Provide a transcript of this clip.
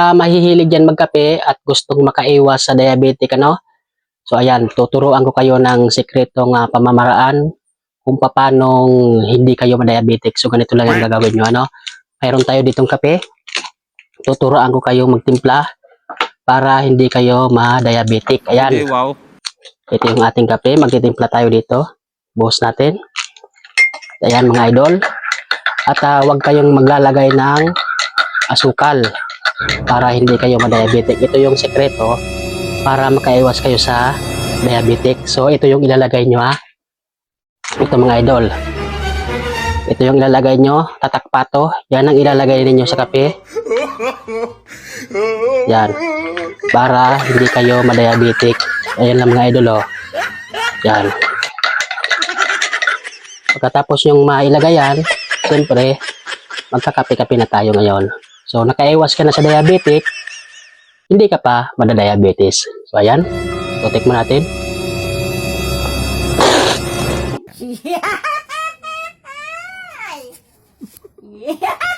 Mahihilig yan magkape at gustong makaiwas sa diabetic, ano? So ayan, tuturuan ko kayo ng sikretong pamamaraan kung paano hindi kayo ma-diabetic. So ganito lang ang gagawin nyo, ano? Mayroon tayo ditong kape. Tuturuan ko kayo magtimpla para hindi kayo ma-diabetic. Ayan. Okay, wow. Ito yung ating kape. Magtitimpla tayo dito. Buhos natin. Ayan mga idol. At huwag kayong maglalagay ng asukal para hindi kayo ma-diabetic. Ito yung sekreto para makaiwas kayo sa diabetic. So ito yung ilalagay nyo Ito mga idol. Ito yung ilalagay nyo. Tatakpato. Yan ang ilalagay ninyo sa kape. Yan. Para hindi kayo ma-diabetic. Ayan lang mga idol Yan. Pagkatapos yung mailagay yan, siyempre, magkakape-kape na tayo ngayon. So, nakaiwas ka na sa diabetic, hindi ka pa madadiabetes. So, ayan. So, tikman natin. Yeah.